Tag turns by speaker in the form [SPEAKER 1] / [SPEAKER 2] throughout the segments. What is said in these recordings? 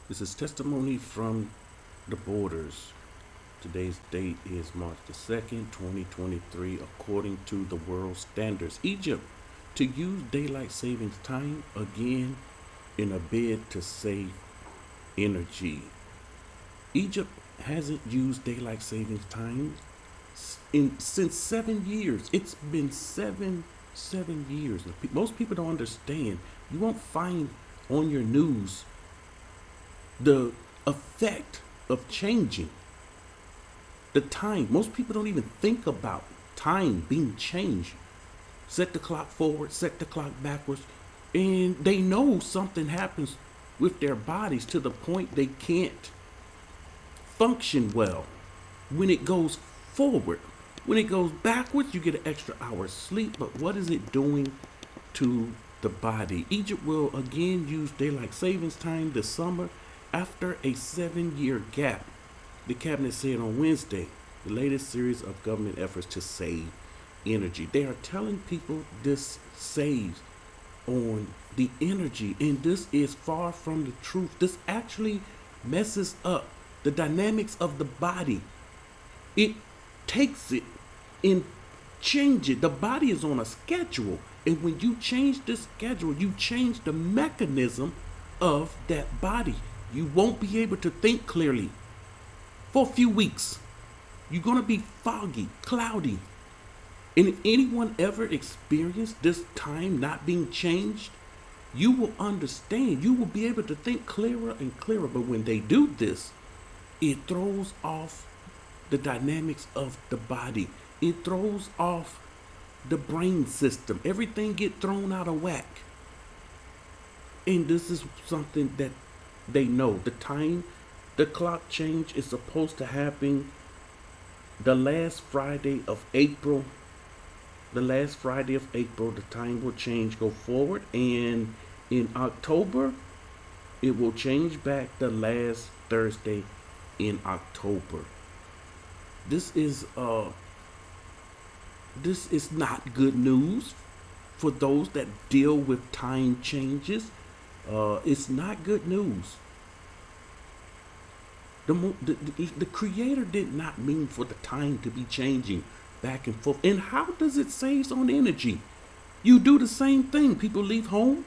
[SPEAKER 1] This is testimony from the borders. Today's date is March the 2nd, 2023, according to the world standards. Egypt to use daylight savings time again in a bid to save energy. Egypt hasn't used daylight savings time since 7 years. It's been seven years. Most people don't understand. You won't find on your news the effect of changing the time. Most people don't even think about time being changed. Set the clock forward, set the clock backwards, and they know something happens with their bodies to the point they can't function well when it goes forward. When it goes backwards, you get an extra hour of sleep, but what is it doing to the body? Egypt will again use daylight savings time this summer after a 7-year gap, the cabinet said on Wednesday, the latest series of government efforts to save energy. They are telling people this saves on the energy, and this is far from the truth. This actually messes up the dynamics of the body. It takes it and changes it. The body is on a schedule, and when you change the schedule, you change the mechanism of that body. You won't be able to think clearly for a few weeks. You're going to be foggy, cloudy. And if anyone ever experienced this time not being changed, you will understand. You will be able to think clearer and clearer. But when they do this, it throws off the dynamics of the body. It throws off the brain system. Everything get thrown out of whack. And this is something that they know. The clock change is supposed to happen the last Friday of April. The last Friday of April, the time will change, go forward. And in October, it will change back the last Thursday in October. This is not good news for those that deal with time changes. It's not good news. The creator did not mean for the time to be changing back and forth. And how does it save on energy? You do the same thing. People leave home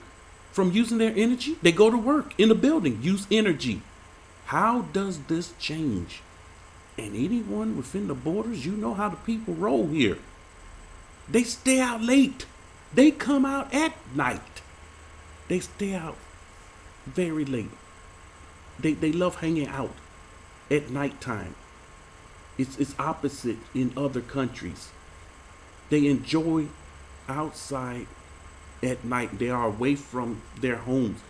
[SPEAKER 1] from using their energy. They go to work in a building, use energy. How does this change? And anyone within the borders, you know how the people roll here. They stay out late. They come out at night. They stay out very late. They love hanging out at nighttime. It's opposite in other countries. They enjoy outside at night. They are away from their homes.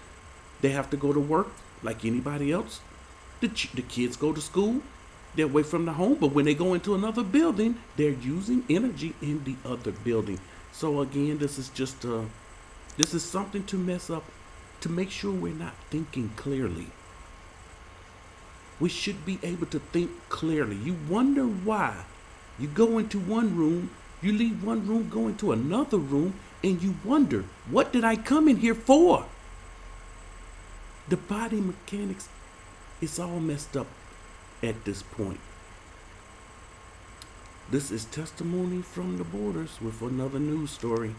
[SPEAKER 1] They have to go to work like anybody else. The kids go to school. They're away from the home. But when they go into another building, they're using energy in the other building. So again, this is something to mess up, to make sure we're not thinking clearly. We should be able to think clearly. You wonder why. You go into one room, you leave one room, go into another room, and you wonder, what did I come in here for? The body mechanics is all messed up at this point. This is testimony from the borders with another news story.